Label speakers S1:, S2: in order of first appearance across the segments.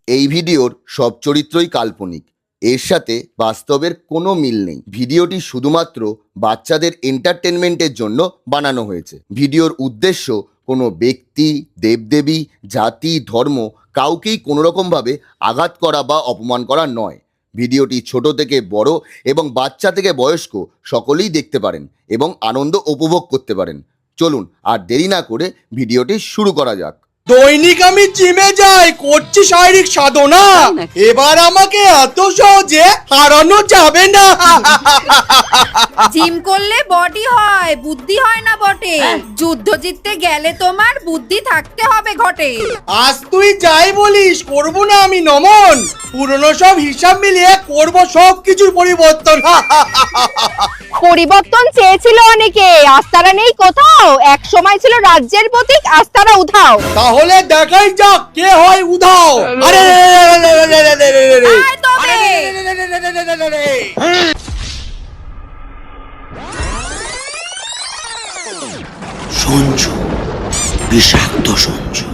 S1: এই ভিডিওর সব চরিত্রই কাল্পনিক, এর সাথে বাস্তবের কোনো মিল নেই। ভিডিওটি শুধুমাত্র বাচ্চাদের এন্টারটেনমেন্টের জন্য বানানো হয়েছে। ভিডিওর উদ্দেশ্য কোনো ব্যক্তি, দেবদেবী, জাতি, ধর্ম কাউকেই কোনোরকমভাবে আঘাত করা বা অপমান করা নয়। ভিডিওটি ছোট থেকে বড় এবং বাচ্চা থেকে বয়স্ক সকলেই দেখতে পারেন এবং আনন্দ উপভোগ করতে পারেন। চলুন আর দেরি না করে ভিডিওটি শুরু করা যাক।
S2: দৈনিক আমি জিমে যাই, করছি শারীরিক সাধনা। এবার আমাকে এত সহজে হারানো যাবে না।
S3: জিম করলে বডি হয়, বুদ্ধি হয় না বটে। যুদ্ধ জিততে গেলে তোমার বুদ্ধি থাকতে হবে ঘটে।
S2: আজ তুই যাই বলিস, করবো না আমি নমন। পুরনো সব হিসাব মিলিয়ে করব সব কিছুর পরিবর্তন।
S4: পরিবর্তন চেয়েছিল অনেকে, আজ তারা নেই কোথাও। এক সময় ছিল রাজ্যের প্রতীক, আজ তারা উধাও।
S2: তাহলে দেখাই যাক কে হয় উধাও। আরে
S3: আয় তবে।
S5: সঞ্জু, বিষাক্ত সঞ্জু।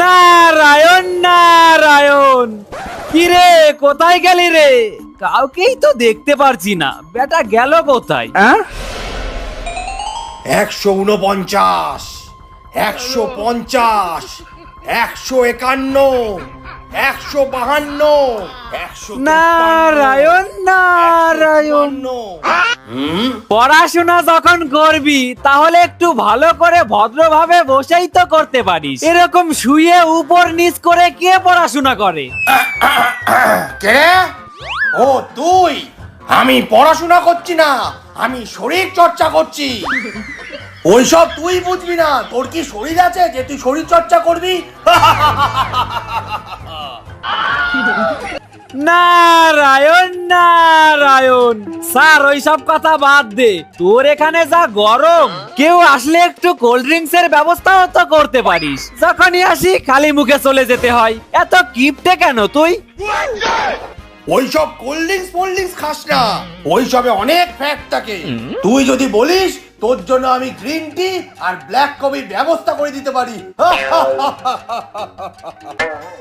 S6: নারায়ণ নারায়ণ। কি রে, কোথায় গেলি রে? কাউকেই তো দেখতে পারছি না। বেটা গেল কোথায়?
S2: 149, 150, 151, 152,
S6: নারায়ণ নারায়ণ। পড়াশোনা যখন করবি তাহলে একটু ভালো করে ভদ্রভাবে বসেই তো করতে পারিস। এরকম শুয়ে উপর নিচ করে কে পড়াশোনা করে?
S2: কে? ও তুই? আমি পড়াশোনা করছি না, আমি শরীর চর্চা করছি। ওইসব তুই বুঝবি না। তোর কি শরীর আছে যে তুই শরীর চর্চা করবি?
S6: নারায়ণ নারায়ণ। স্যার ওইসব কথা বাদ দে। তোর এখানে যা গরম, কেউ আসলে একটু কোল্ড ড্রিঙ্কস এর ব্যবস্থাও তো করতে পারিস। যখনই আসি খালি মুখে চলে যেতে হয়। এত কিপটে কেন তুই?
S2: ওইসব কোল্ড ড্রিঙ্কস খাস না, ওইসবে অনেক ফ্যাট থাকে। তুই যদি বলিস তোর জন্য আমি গ্রিন টি আর ব্ল্যাক কফির ব্যবস্থা করে দিতে পারি।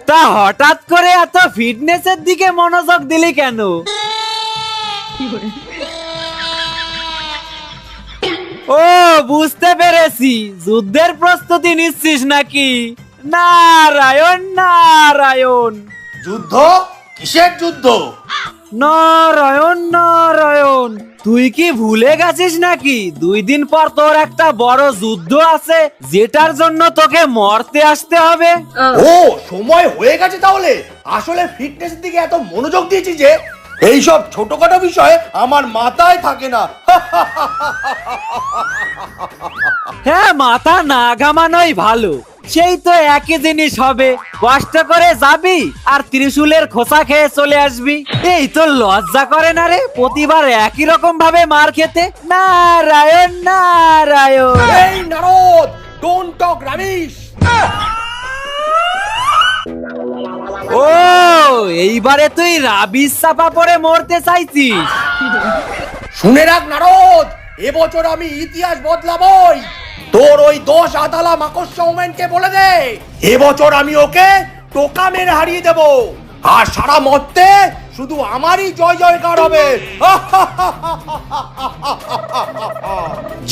S6: তা হঠাৎ করে এত ফিটনেসের দিকে মনোযোগ দিলি কেন? ও বুঝতে পেরেছি, যুদ্ধের প্রস্তুতি নিচ্ছিস নাকি? নারায়ণ নারায়ণ।
S2: যুদ্ধ? কিসের যুদ্ধ?
S6: নারায়ণ নারায়ণ। তুই কি ভুলে গেছিস নাকি 2 দিন পর তোর একটা বড় যুদ্ধ আছে, যেটার জন্য তোকে মরতে আসতে হবে?
S2: ও সময় হয়ে গেছে তাহলে। আসলে ফিটনেসের দিকে এত মনোযোগ দিয়েছি যে এইসব ছোটখাটো বিষয়ে আমার মাথায় থাকে না।
S6: হ্যাঁ, মাথা না ঘামানোই ভালো। সেই তো একই জিনিস হবে। কষ্ট করে যাবি আর ত্রিশূলের খোসা খেয়ে চলে আসবি। এই তো লজ্জা করে না রে প্রতিবার একই রকম ভাবে মার খেতে? নারায়ণ নারায়ণ।
S2: এই নারদ, ডোন্ট টক রাবিশ।
S6: ও এইবারে তুই রাবিশ চাপা পড়ে মরতে চাইছিস?
S2: শুনে রাখ নারদ, এবছর আমি ইতিহাস বদলাবই। তোর ওই দোষ আদালা মাকড় সৌমেনকে বলে দে এবছর আমি ওকে টোকা মেরে হারিয়ে দেব, আর সারা মর্তে শুধু আমারই জয় জয়কার হবে।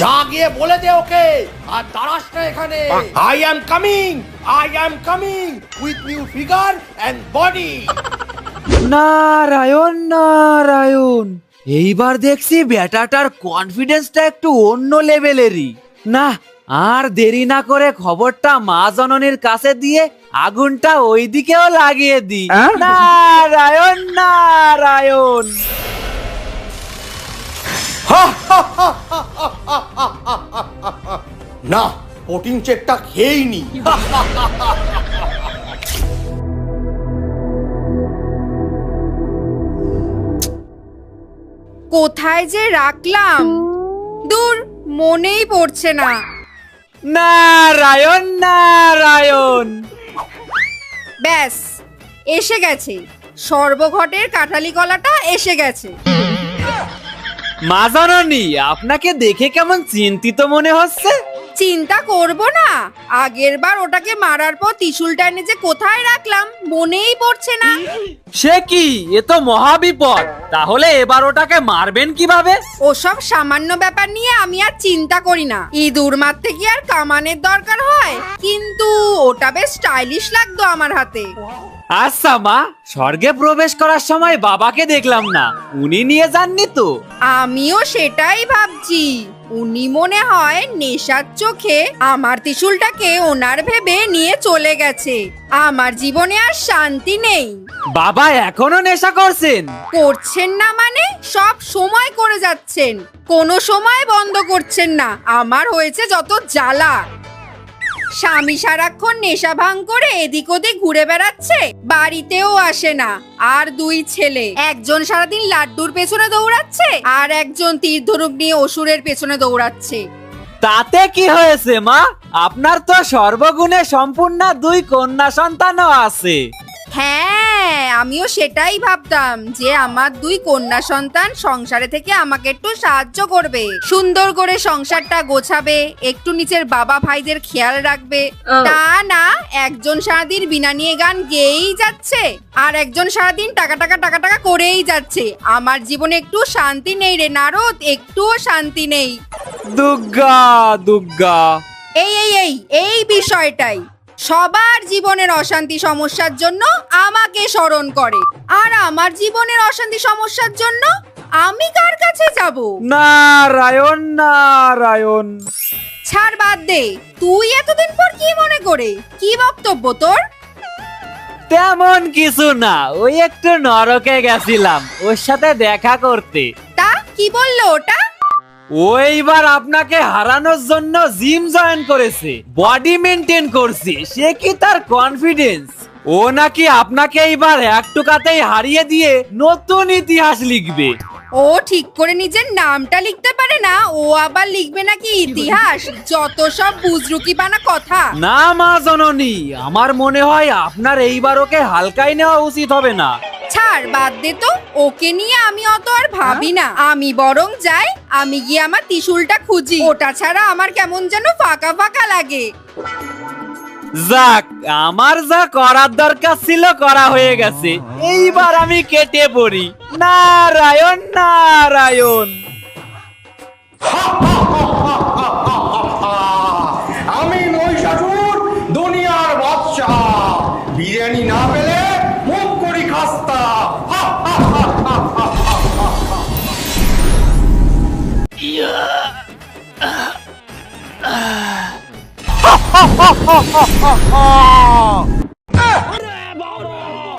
S2: যা গিয়ে বলে দে ওকে, আর দাঁড়াস না এখানে। I am coming with new figure and body.
S6: Narayan Narayan. এইবার দেখছি বেটাটার কনফিডেন্সটা একটু অন্য লেভেলেরই। না, আর দেরি না করে খবরটা মা জননীর কাছে দিয়ে আগুনটা ওই দিকেও লাগিয়ে দি। নারায়ণ নারায়ণ।
S2: না, প্রোটিন চেকটা খেয়েই নি।
S3: কোথায় যে রাখলাম, দূর, মনেই পড়ছে না।
S6: নারায়ণ নারায়ণ।
S3: ব্যাস, এসে গেছে, সর্বঘটের কাঁঠালি কলাটা এসে গেছে।
S6: মা জননী, আপনাকে দেখে কেমন চিন্তিত মনে হচ্ছে।
S3: চিন্তা করব না, আগের বার ওটাকে মারার পর ত্রিশূলটা এনে যে কোথায় রাখলাম মনেই পড়ছে না।
S6: সে কি, এ তো মহাবিপদ। তাহলে এবার ওটাকে মারবেন কিভাবে?
S3: ওসব সামান্য ব্যাপার নিয়ে আমি আর চিন্তা করি না। ইঁদুর মারতে কি আর কামানের দরকার হয়? কিন্তু ওটা বেশ স্টাইলিশ লাগতো আমার হাতে।
S6: আচ্ছা মা, স্বর্গে প্রবেশ করার সময় বাবাকে দেখলাম না, উনি নিয়ে যাননি তো?
S3: আমিও সেটাই ভাবছি। উনি মনে হয় নেশার চোখে আমার ত্রিশূলটাকে ওনার ভেবে নিয়ে চলে গেছে। আমার জীবনে আর শান্তি নেই।
S6: বাবা এখনো নেশা করছেন?
S3: করছেন না মানে? সব সময় করে যাচ্ছেন, কোনো সময় বন্ধ করছেন না। আমার হয়েছে যত জ্বালা। স্বামী সারাক্ষণ নেশা ভাঙ করে এদিক ওদিক ঘুরে বেড়াচ্ছে, বাড়িতেও আসে না। আর দুই ছেলে, একজন সারাদিন লাড্ডুর পেছনে দৌড়াচ্ছে, আর একজন তীর ধনুক নিয়ে অসুরের পেছনে দৌড়াচ্ছে।
S6: তাতে কি হয়েছে মা? আপনার তো সর্বগুণে সম্পূর্ণ দুই কন্যা সন্তানও আছে।
S3: হ্যাঁ, আমিও সেটাই ভাবতাম যে আমার দুই কন্যা সন্তান সংসারে থেকে আমাকে একটু সাহায্য করবে, সুন্দর করে সংসারটা গোছাবে, একটু নিচের বাবা ভাইদের খেয়াল রাখবে। তা না, একজন সারাদিন বিনা নিয়ে গান গেয়েই যাচ্ছে, আর একজন সারাদিন টাকা টাকা টাকা টাকা করেই যাচ্ছে। আমার জীবনে একটু শান্তি নেই রে নারদ, একটুও শান্তি নেই।
S6: দুর্গা দুর্গা।
S3: এই এই এই এই বিষয়টাই সবার জীবনের অশান্তি সমস্যার জন্য আমাকে স্মরণ করে, আর আমার জীবনের অশান্তি সমস্যার জন্য আমি কার কাছে যাব?
S6: নারায়ণ নারায়ণ।
S3: ছাড়, বাদ দে। তুই এতদিন পর কি মনে করে, কি বক্তব্য তোর?
S6: তেমন কিছু না, ওই একটু নরকে গেছিলাম ওর সাথে দেখা করতে।
S3: তা কি বললো ওটা?
S6: ও এইবার আপনাকে হারানোর জন্য জিম জয়েন করেছে, বডি মেনটেন করছে। সে কি তার কনফিডেন্স? ও নাকি আপনাকে এইবার এক টুকাতেই হারিয়ে দিয়ে নতুন ইতিহাস লিখবে।
S3: ও ঠিক করে নিজের নামটা লিখতে পারে না, ও আবার লিখবে নাকি ইতিহাস? যত সব বুজরুকি বানা কথা।
S6: না মা জননী, আমার মনে হয় আপনার এইবার ওকে হালকাই নেওয়া উচিত হবে না।
S3: ছাড়, বাদ দে তো, ওকে নিয়ে আমি অত আর ভাবি না। আমি বরং যাই, আমি গিয়ে আমার ত্রিশূলটা খুঁজি। ওটা ছাড়া আমার কেমন যেন ফাঁকা ফাঁকা লাগে।
S6: যাক, আমার যা করার দরকার ছিল করা হয়ে গেছে, এইবার আমি কেটে পড়ি। নারায়ণ নারায়ণ।
S2: আমি মহিষাসুর, দুনিয়ার বাদশা। বিরিয়ানি না পেলে মুখ করি খাস্তা।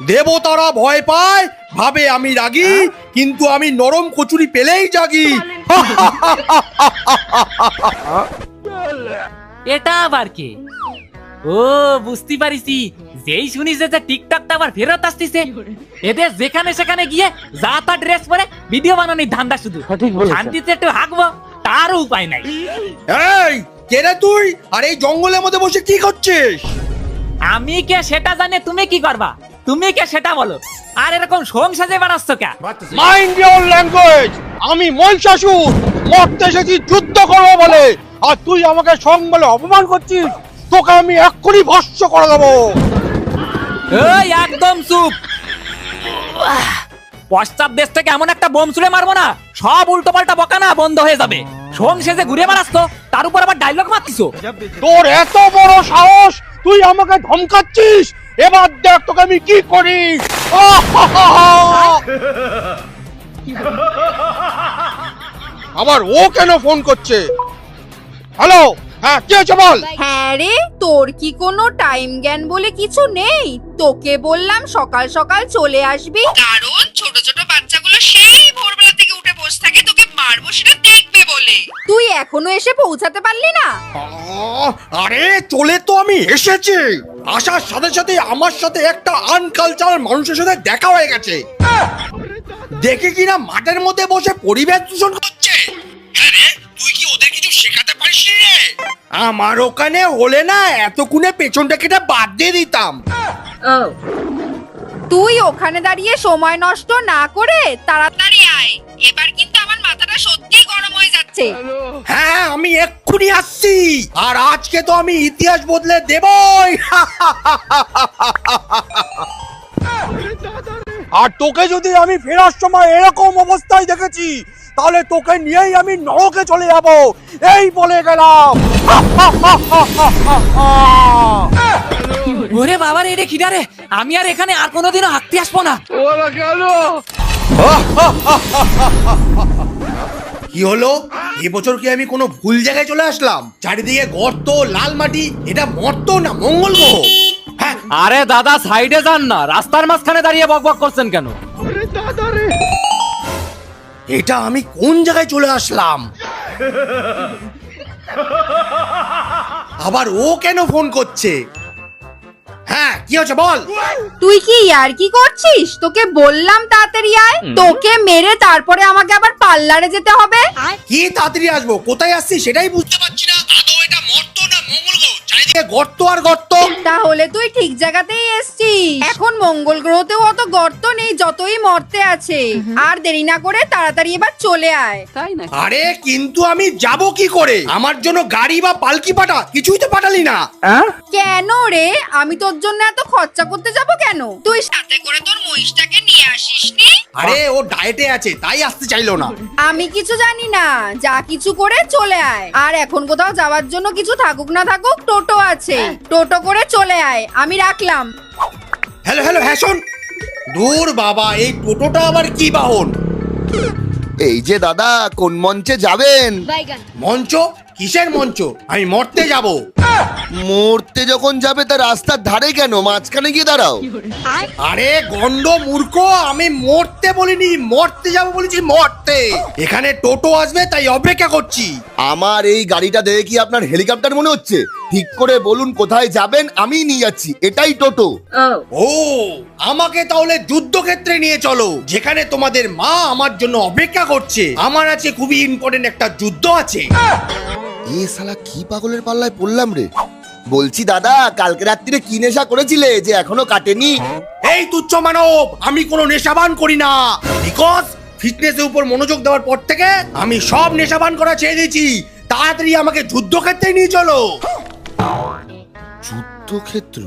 S2: দেবতারা ভয় পায়, ভাবে আমি রাগী, কিন্তু আমি নরম কচুরি পেলেই জাগি।
S7: এটা আবার কে? ও, বুঝতে পারিছি, যেই শুনি যে টিকটকটা আবার ফেরত আসতেছে। এদের যেখানে সেখানে গিয়ে যা তা ড্রেস পরে ভিডিও বানানোর ধান্দা শুধু। শান্তিতে একটু হাঁকবো তারও উপায় নাই।
S2: এই কে রে তুই? আর এই জঙ্গলের মধ্যে বসে কি করছিস?
S7: আমি কে সেটা জানে তুমি কি করবা? তুমি কে সেটা বলো। আর এরকম সোম সাজে বেড়াচ্ছ কে?
S8: Mind your language. আমি মহিষাসুর, মরতে এসেছি যুদ্ধ করবো বলে, আর তুই আমাকে সং বলে অপমান করছিস। তোকে আমি এক্ষুনি ভস্ম করে দেবো।
S7: এই একদম চুপ। পশ্চাৎ দেশ থেকে এমন একটা বোম ছুড়ে মারবো না, সব উল্টো পাল্টা বকানা বন্ধ হয়ে যাবে। সোম সেজে ঘুরে বেড়াচ্ছ, তার উপর আবার ডায়লগ মারতিছো।
S8: তোর এত বড় সাহস, তুই আমাকে ধমকাচ্ছিস? এবার দেখ তোকে আমি কি করি। আবার ও কেন ফোন করছে? হ্যালো, হ্যাঁ কে আছে বল।
S3: হ্যাঁ রে, তোর কি কোনো টাইম জ্ঞান বলে কিছু নেই? তোকে বললাম সকাল সকাল চলে আসবি, কারণ ছোট ছোট বাচ্চাগুলো সেই ভোরবেলা থেকে উঠে বসে থাকে তোকে মারবো সেটা দেখবে বলে। তুই এখনো এসে পৌঁছাতে পারলি না?
S2: আরে চলে তো আমি এসেছি। আসার সাথে সাথে আমার সাথে একটা আনকালচারাল মানুষের সাথে দেখা হয়ে গেছে। দেখে কিনা মাঠের মধ্যে বসে পরিবেশ দূষণ করছে। হ্যাঁ রে, তুই কি ওদের কিছু শেখাতে পারিস রে? আমার ওখানে হলে না এতক্ষণে পেছনটা কেটে বাদ দিয়ে দিতাম।
S3: তুই ওখানে দাঁড়িয়ে সময় নষ্ট না করে তাড়াতাড়ি আয়, এবার কিন্তু আমার মাথাটা সত্যিই গরম হয়ে যাচ্ছে।
S2: হ্যাঁ, আমি এক্ষুনি আসছি, আর আজকে তো আমি ইতিহাস বদলে দেবই। আর তোকে যদি আমি ফেরার সময় এরকম অবস্থায় দেখেছি, তাহলে তোকে নিয়েই আমি নরকে চলে যাব, এই বলে গেলাম।
S7: ওরে বাবা রে, খিদা রে, আমি আর এখানে আর কোনোদিনও হাঁটতে আসবো না।
S2: কি হলো? এবছর কি আমি কোনো ভুল জায়গায় চলে আসলাম? চারিদিকে গর্ত, লাল মাটি, এটা মর্ত না মঙ্গল গ্রহ? হ্যাঁ,
S6: আরে দাদা সাইডে যান না, রাস্তার মাঝখানে দাঁড়িয়ে বকবক করছেন কেন?
S2: এটা আমি কোন জায়গায় চলে আসলাম? আবার ও কেন ফোন করছে? হ্যাঁ, কি হচ্ছে বল।
S3: তুই কি আর কি করছিস? তোকে বললাম তাড়াতাড়ি আয়, তোকে মেরে তারপরে আমাকে আবার পার্লারে যেতে হবে।
S2: কি তাড়াতাড়ি আসবো? কোথায় আসছি সেটাই বুঝতে পারছি না। আদৌ এটা মর্ত না মঙ্গল গ্রহ? চারিদিকে গর্ত আর গর্ত।
S3: তাহলে তুই ঠিক জায়গাতেই এসছিস। এখন মঙ্গল গ্রহতেও অত গর্ত নেই যতই মর্তে আছে। আর দেরি না করে তাড়াতাড়ি এবার চলে আয়।
S2: আরে কিন্তু আমি যাব কি করে? আমার জন্য গাড়ি বা পালকি পাঠা কিছুই তো পাঠালি না।
S3: কেন রে? আমি তোর জন্য এত খরচা করতে যাব কেন? তুই সাথে করে তোর মহিষটাকে নিয়ে আসিসনি?
S2: আরে ও ডায়েটে আছে তাই আসতে চাইলো না।
S3: আমি কিছু জানি না, যা কিছু করে চলে আয়। আর এখন কোথাও যাওয়ার জন্য কিছু থাকুক না থাকুক, টোটো আছে, টোটো করে চলে আয়। আমি রাখলাম।
S2: হ্যালো হ্যালো, হ্যাঁ শোন। দূর বাবা, এই টোটোটা আবার কি বাহন?
S1: এই যে দাদা, কোন মঞ্চে যাবেন?
S2: মঞ্চ? কিসের মঞ্চ? আমি মরতে যাব।
S1: মরতে যখন যাবে তা রাস্তার ধারে কেন, মাঝখানে গিয়ে দাঁড়াও।
S2: আরে গন্ড মূর্খ, আমি মরতে বলিনি, মরতে যাব বলেছি, মরতে। এখানে টোটো আসবে তাই অপেক্ষা করছি।
S1: আমার এই গাড়িটা দেখে কি আপনার হেলিকপ্টার মনে হচ্ছে? ঠিক করে বলুন কোথায় যাবেন, আমিই নিয়ে যাচ্ছি, এটাই টোটো।
S2: ও, আমাকে তাহলে যুদ্ধক্ষেত্রে নিয়ে চলো, যেখানে তোমাদের মা আমার জন্য অপেক্ষা করছে। আমার আছে খুবই ইম্পর্টেন্ট একটা যুদ্ধ আছে।
S1: এ শালা কি পাগলের পাল্লায় পড়লাম রে। বলছি দাদা, কালকে রাত্রিরে কি নেশা করেছিলে যে এখনো কাটেনি?
S2: এই তুচ্ছ মানব, আমি কোনো নেশাবান করি না। বিকজ ফিটনেসের উপর মনোযোগ দেওয়ার পর থেকে আমি সব নেশাবান করা ছেড়ে দিয়েছি। তাড়াতাড়ি আমাকে যুদ্ধক্ষেত্রে নিয়ে চলো।
S1: যুদ্ধক্ষেত্র?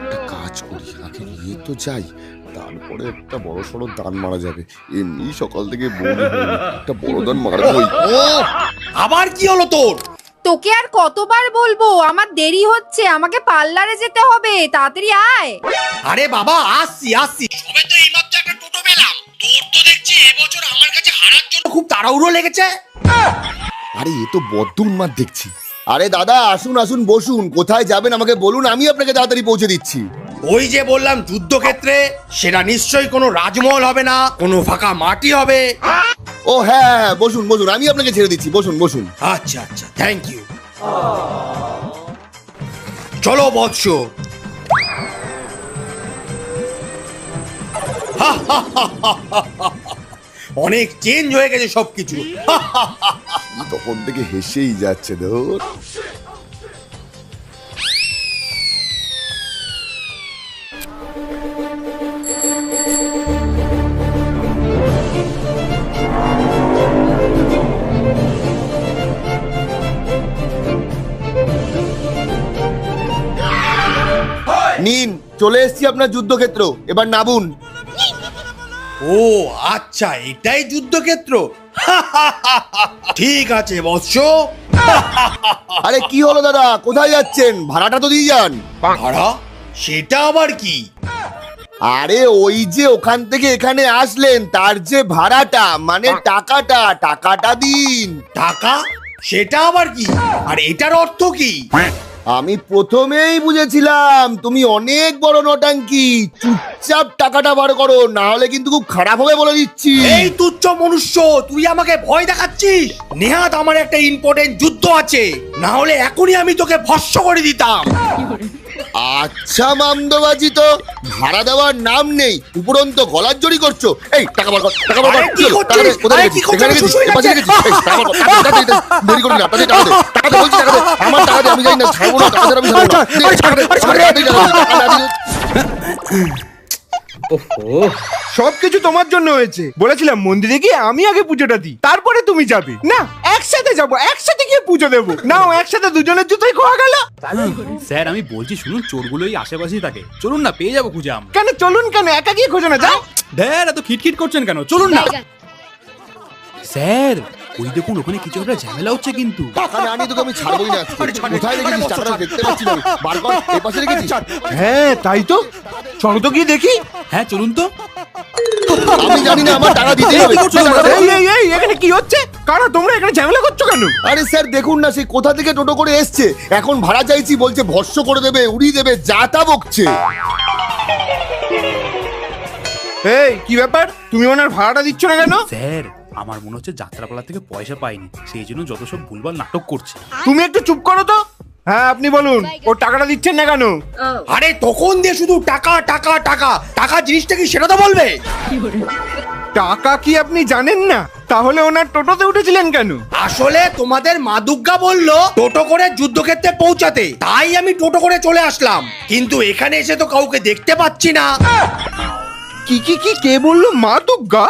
S1: একটা কাজ করি, আগে নিয়ে তো যাই, তারপরে একটা বড় সড়ো দান মারা যাবে। এমনি সকাল থেকে বউনি হয়নি, একটা বড় দান মারবই।
S2: ও, আবার কি হলো তোর?
S3: তোকে আর কতবার বলবো, আমার দেরি হচ্ছে, আমাকে পার্লারে যেতে হবে, তাড়াতাড়ি আয়।
S2: আরে বাবা, আসছি আসছি, সবে তো এইমাত্র একটা টোটো পেলাম। তোর তো দেখছি এবছর আমার কাছে হারার জন্য খুব তাড়াহুড়ো লেগেছে।
S1: আরে এ তো বড্ড উন্মাদ দেখছি। আরে দাদা আসুন আসুন, বসুন। কোথায় যাবেন আমাকে বলুন, আমি আপনাকে তাড়াতাড়ি পৌঁছে দিচ্ছি।
S2: ওই যে বললাম যুদ্ধক্ষেত্রে, সেটা নিশ্চয়ই কোনো রাজমহল হবে না, কোনো ফাঁকা মাটি হবে।
S1: ও হ্যাঁ হ্যাঁ, বসুন বসুন, আমি আপনাকে ছেড়ে দিচ্ছি, বসুন বসুন।
S2: আচ্ছা আচ্ছা, থ্যাংক ইউ। চলো বৎস। অনেক চেঞ্জ হয়ে গেছে সবকিছু।
S1: তখন থেকে হেসেই যাচ্ছে ধর। নিন, চলে এসেছি আপনার যুদ্ধক্ষেত্র, এবার নাবুন।
S2: ও আচ্ছা, এটাই যুদ্ধক্ষেত্র। ঠিক আছে বৎস।
S1: আরে কি হলো দাদা, কোথায় যাচ্ছেন? ভাড়াটা তো দিয়ে যান।
S2: ভাড়া? সেটা আবার কি?
S1: আরে ওই যে ওখান থেকে এখানে আসলেন, তার যে ভাড়াটা, মানে টাকাটা দিন।
S2: টাকা? সেটা আবার কি? আর এটার অর্থ কি?
S1: আমি প্রথমেই বুঝেছিলাম তুমি অনেক বড় নটাঙ্কি। চুপচাপ টাকাটা বার করো, না হলে কিন্তু খুব খারাপ হবে বলে দিচ্ছি।
S2: এই তুচ্ছ মনুষ্য, তুই আমাকে ভয় দেখাচ্ছিস? নেহাত আমার একটা ইম্পর্টেন্ট যুদ্ধ আছে, না হলে এখনই আমি তোকে ভস্ম করে দিতাম।
S1: আচ্ছা মামদবাজি, তো ভাড়া দেওয়ার নাম নেই, উপরন্ত গলার জড়ি করছো। এই টাকা বার কর, টাকা বার কর।
S2: আরে কি করছিস?
S1: টাকা দে, কোথায়
S2: আরে
S1: রেখেছিস?
S2: কি করছিস?
S1: এখানে রেখেছিস?
S2: শুশুই
S1: এপাশে
S2: লাগছে।
S1: রেখেছিস? এই টাকা বার কর, টাকা দে, দেরি করিস না, টাকা দে, টাকা দে, টাকা দে, বলছি টাকা দে। আমার টাকা দে, আমি জানি না, ছাড়বো না, টাকা ছাড়া আমি ছাড়বো না। দে, টাকা দে, আমার টাকা দে, টাকা না দিলে-
S8: সবকিছু তোমার জন্য হয়েছে। বলেছিলাম মন্দিরে গিয়ে আমি আগে পুজোটা দিই, তারপরে তুমি যাবে। না, একসাথে যাবো, একসাথে গিয়ে পুজো দেবো। নাও, একসাথে দুজনের জুতোই খোয়া গেল।
S9: স্যার আমি বলছি শুনুন, চোরগুলো এই আশেপাশেই থাকে, চলুন না, পেয়ে যাবো খুঁজে আমরা।
S8: কেন চলুন, কেন একা গিয়ে খোঁজো না, যাও।
S9: ড্যাড এত খিটখিট করছেন কেন, চলুন না। স্যার ওই দেখুন, ওখানে কিছু একটা ঝামেলা হচ্ছে কিন্তু।
S1: টাকা না আনি তোকে আমি ছাড়বোই না আজকে। কোথায় রেখেছিস টাকাটা? দেখতে পাচ্ছি না আমি। বার কর, এপাশে রেখেছিস?
S8: হ্যাঁ তাই তো, চলো তো গিয়ে দেখি।
S9: হ্যাঁ চলুন তো।
S1: আমি জানি না, আমার টাকা দিতেই হবে।
S8: এই এখানে কি হচ্ছে? কারা তোমরা এখানে ঝামেলা করছো কেন?
S1: আরে স্যার দেখুন না, সেই কোথা থেকে টোটো করে এসছে, এখন ভাড়া চাইছি, বলছে ভস্য করে দেবে, উড়িয়ে দেবে, যা তা বকছে।
S8: এই কি ব্যাপার, তুমি ওনার ভাড়াটা দিচ্ছ না কেন?
S9: স্যার আমার মনে হচ্ছে যাত্রাপালা থেকে পয়সা পাইনি, সেই জন্য যত সব ভুলভাল নাটক করছে।
S8: তুমি একটু চুপ করো তো। হ্যাঁ আপনি বলুন, ও টাকাটা দিচ্ছেন না কেন?
S2: আরে তখন দিয়ে শুধু টাকা টাকা টাকা টাকা, জিনিসটা কি সেটা তো বলবে।
S8: টাকা কি আপনি জানেন না? তাহলে ওনার টোটোতে উঠেছিলেন কেন?
S2: আসলে তোমাদের মা দুর্গা বললো টোটো করে যুদ্ধক্ষেত্রে পৌঁছাতে, তাই আমি টোটো করে চলে আসলাম, কিন্তু এখানে এসে তো কাউকে দেখতে পাচ্ছি না।
S8: কি কি কি কে বললো মা দুর্গা?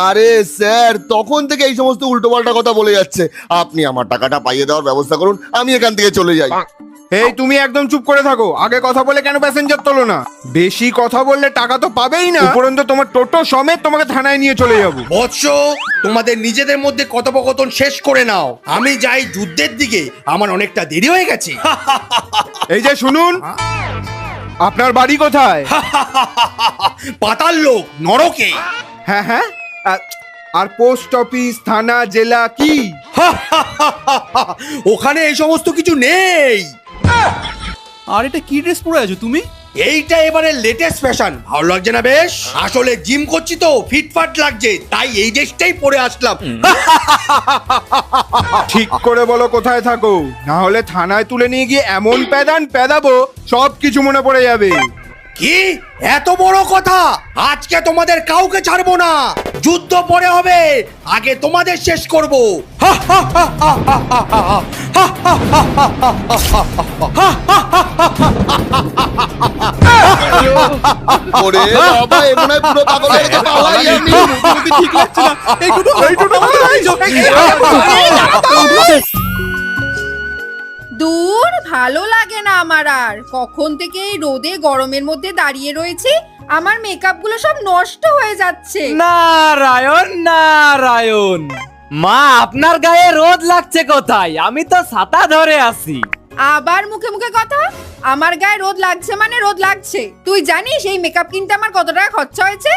S1: আরে স্যার তখন থেকে এই সমস্ত উল্টোপাল্টা কথা বলে যাচ্ছে। আপনি আমার টাকাটা পাইয়ে দেওয়ার ব্যবস্থা করুন, আমি এখান থেকে চলে যাই।
S8: এই তুমি একদম চুপ করে থাকো। আগে কথা বলে কেন প্যাসেঞ্জার তোলো না? বেশি কথা বললে টাকা তো পাবেই না, উপরন্তু তোমার টোটো সমেত তোমাকে থানায় নিয়ে চলে যাবো।
S2: বৎস, তোমাদের নিজেদের মধ্যে কথোপকথন শেষ করে নাও, আমি যাই যুদ্ধের দিকে, আমার অনেকটা দেরি হয়ে গেছে।
S8: এই যে শুনুন, আপনার বাড়ি কোথায়?
S2: পাতাল লোক, নরকে।
S8: হ্যাঁ হ্যাঁ, আর পোস্ট অফিস, থানা, জেলা কি?
S2: ওখানে এই সমস্ত কিছু নেই।
S9: আর এটা কি ড্রেস পরে আছো তুমি?
S2: এইটা এবারে লেটেস্ট ফ্যাশন, ভালো লাগছে না বেশ? আসলে জিম করছি তো ফিটফাট লাগছে, তাই এই ড্রেসটাই পরে আসলাম।
S8: ঠিক করে বলো কোথায় থাকো, না হলে থানায় তুলে নিয়ে গিয়ে এমন প্যাদাবো সব কিছু মনে পড়ে যাবে।
S2: কি এত বড় কথা? আজকে তোমাদের কাউকে ছাড়বো না, যুদ্ধ পরে হবে, আগে তোমাদের শেষ করব।
S1: ওরে বাবা, এ মনে হয় পুরো পাগল হয়ে গেছে, পাওয়াই আমি।
S9: ঠিক লাগছে না,
S3: দূর, ভালো লাগে না আমার আর। কখন থেকে এই রোদে গরমের মধ্যে দাঁড়িয়ে রয়েছি, আমার মেকআপ গুলো সব নষ্ট হয়ে যাচ্ছে।
S6: নারায়ণ নারায়ণ। মা আপনার গায়ে রোদ লাগছে কোথায়? আমি তো ছাতা ধরে আছি।
S3: আবার মুখে মুখে কথা। আমার গায়ে রোদ লাগছে মানে রোদ লাগছে। তুই জানিস এই মেকআপ কিনতে আমার কত টাকা খরচা হয়েছে?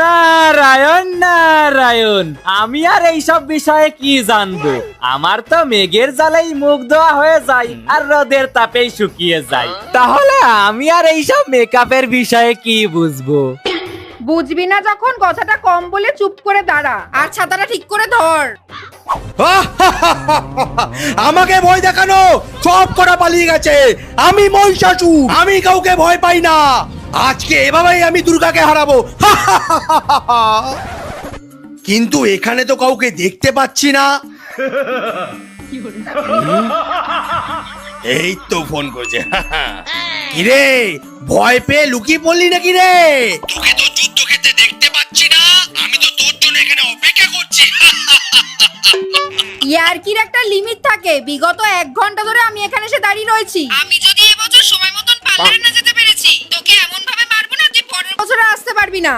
S6: নারায়ণ নারায়ণ, আমি আর এইসব বিষয়ে কি জানবো? আমার তো মেঘের জ্বালাই মুখ ধোয়া হয়ে যায় আর রোদের তাপেই শুকিয়ে যায়। তাহলে আমি আর এইসব মেকআপের বিষয়ে কি বুঝবো?
S3: বুঝবি না যখন কথাটা কম বলে চুপ করে দাঁড়া, আর ছাতাটা ঠিক করে ধর।
S2: আমাকে ভয় দেখানো সব করা পালিয়ে গেছে। আমি মহিষাসুর, আমি কাউকে ভয় পাই না। আজকে এভাবেই আমি দুর্গাকে হারাবো। কিন্তু এখানে তো কাউকে দেখতে পাচ্ছি না। এই তো ফোন করছে। কিরে, ভয় পেয়ে লুকিয়ে পড়লি নাকি রে? তোকে তো যুদ্ধক্ষেত্রে দেখতে পাচ্ছি না, আমি তো তোর জন্য এখানে অপেক্ষা করছি।
S3: ইয়ার্কির একটা লিমিট থাকে। বিগত 1 ঘন্টা ধরে আমি এখানে এসে দাঁড়িয়ে রয়েছি। আমি যদি এবছর সময় মতন পার্লারে না যেতে পেরেছি, তোকে এমন ভাবে মারবো না তুই পরের বছর আসতে পারবি না।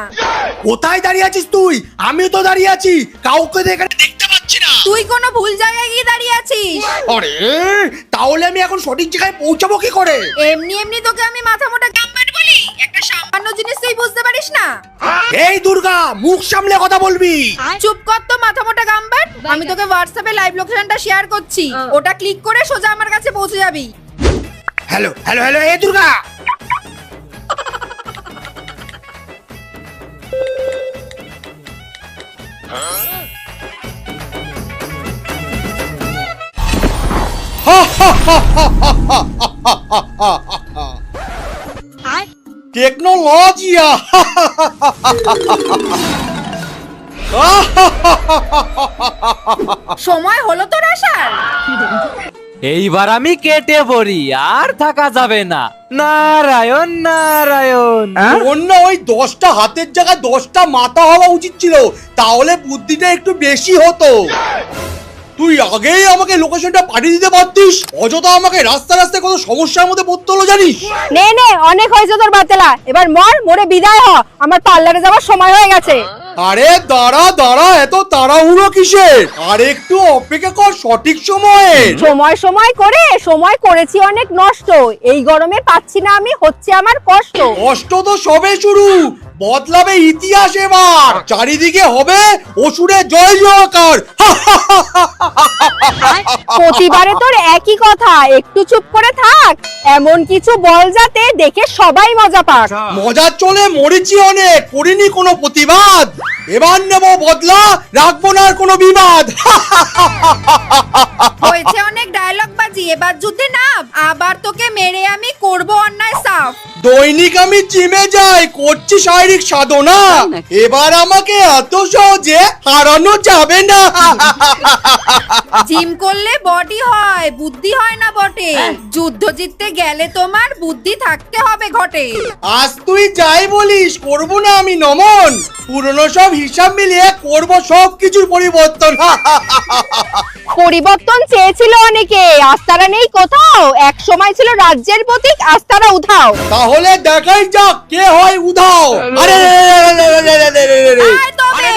S2: কোথায় দাঁড়িয়ে আছিস তুই? আমিও তো দাঁড়িয়ে আছি, কাউকে তো এখানে দেখতে পাচ্ছি না।
S3: তুই কোনো ভুল জায়গায় গিয়ে দাঁড়িয়ে আছিস।
S2: আরে তাহলে আমি এখন সঠিক জায়গায় পৌঁছাবো কি করে?
S3: এমনি এমনি তোকে আমি মাথা মোটা গাম্বাট বলি? একটা সামান্য জিনিস তুই বুঝতে পারিস না?
S2: এই দুর্গা, মুখ সামলে কথা বলবি।
S3: চুপ কর তো মাথা মোটা গাম্বার। আমি তোকে হোয়াটসঅ্যাপে লাইভ লোকেশনটা শেয়ার করছি, ওটা ক্লিক করে সোজা আমার কাছে পৌঁছে যাবি।
S2: হ্যালো হ্যালো হ্যালো, এই দুর্গা।
S8: টেকনোলজিয়া।
S3: সময় হলো তোর আসার।
S6: এইবার আমি কেটে পড়ি, আর থাকা যাবে না। নারায়ণ নারায়ণ।
S2: অন্য ওই 10টা হাতের জায়গায় 10টা মাথা হওয়া উচিত ছিল, তাহলে বুদ্ধিটা একটু বেশি হতো। তুই আগেই আমাকে লোকেশনটা পাঠিয়ে দিতে পারতিস, অযথা আমাকে রাস্তা রাস্তায় কত সমস্যার মধ্যে পড়তে হলো জানিস।
S4: নে নে, অনেক হয়েছে তোর বাতেলা, এবার মরে বিদায় হ, আমার পার্লারে যাওয়ার সময় হয়ে গেছে।
S2: আরে দাঁড়া দাঁড়া, এত তাড়াহুড়ো কিসের? আর একটু অপেক্ষা কর, সঠিক সময়ে।
S4: সময় করে সময় করেছি অনেক নষ্ট, এই গরমে পাচ্ছি না আমি, হচ্ছে আমার কষ্ট।
S2: কষ্ট তো সবে শুরু, বদলাবে ইতিহাস এবার। চারিদিকে হবে অসুরের জয় জয়কার।
S4: প্রতিবারে তোর একই কথা, একটু চুপ করে থাক, এমন কিছু বল যাতে দেখে সবাই মজা পাক।
S2: মজার চলে মরেছি অনেক, করিনি কোনো প্রতিবাদ। এবার নেব বদলা, রাখবো না আর কোনো বিবাদ।
S3: হয়েছে অনেক ডায়লগ বাজি, এবার যুদ্ধে নাম, আবার তোকে মেরে আমি করব অন্যায় সাফ।
S2: দৈনিক আমি জিমে যাই, করছি শারীরিক সাধনা, এবার আমাকে এত সহজে হারানো যাবে না।
S3: জিম করলে বডি হয়, বুদ্ধি হয় না বটে। যুদ্ধ জিততে গেলে তোমার বুদ্ধি থাকতে হবে ঘটে।
S2: আজ তুই যাই বলিস, করবো না আমি নমন, পুরনো সব হিসাব মিলিয়ে করব সব কিছুর পরিবর্তন।
S4: পরিবর্তন চেয়েছিল অনেকে, আজ তারা নেই কোথাও, এক সময় ছিল রাজ্যের প্রতীক, আজ তারা উধাও।
S2: তাহলে দেখাই যাক কে হয় উধাও। আরে
S3: আয় তবে।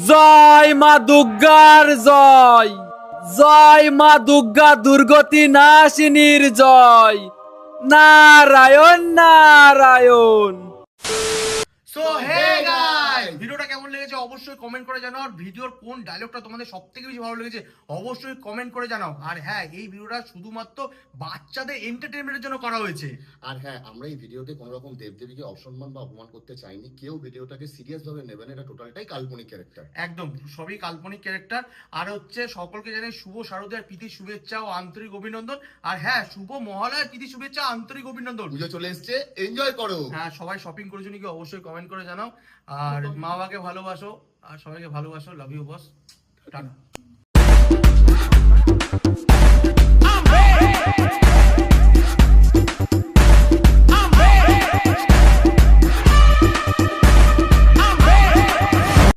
S6: জয় মা দুর্গার জয়, জয় মা দুর্গা দুর্গতি নাশিনীর জয়। Narayan Narayan.
S2: So hey guys, ভিডিওটা কেমন লেগেছে অবশ্যই কমেন্ট করে জানাও। আর ভিডিওর কোন ডায়লগটা তোমাদের সবথেকে বেশি ভালো লেগেছে অবশ্যই কমেন্ট করে জানাও। আর হ্যাঁ, এই ভিডিওটা শুধুমাত্র বাচ্চাদের এন্টারটেইনমেন্টের জন্য করা হয়েছে।
S1: আর হ্যাঁ, আমরা এই ভিডিওতে কোনো রকম দেবদেবীকে অসম্মান বা অপমান করতে চাইনি। কেউ ভিডিওটাকে সিরিয়াস ভাবে নেবেন, এটা টোটালটাই কাল্পনিক ক্যারেক্টার।
S2: একদম সবই কাল্পনিক ক্যারেক্টার। আর হচ্ছে সকলকে জানাই শুভ শারদীয়ার প্রীতি শুভেচ্ছা ও আন্তরিক অভিনন্দন। আর হ্যাঁ, শুভ মহালয়ার প্রীতি শুভেচ্ছা আন্তরিক অভিনন্দন।
S1: পুজো চলে এসছে, এনজয় করো।
S2: হ্যাঁ, সবাই শপিং করেছো নাকি অবশ্যই কমেন্ট করে জানাও। আর মা বাবাকে ভালোবাসো, আর সবাইকে ভালোবাসো। Love you boss, tata.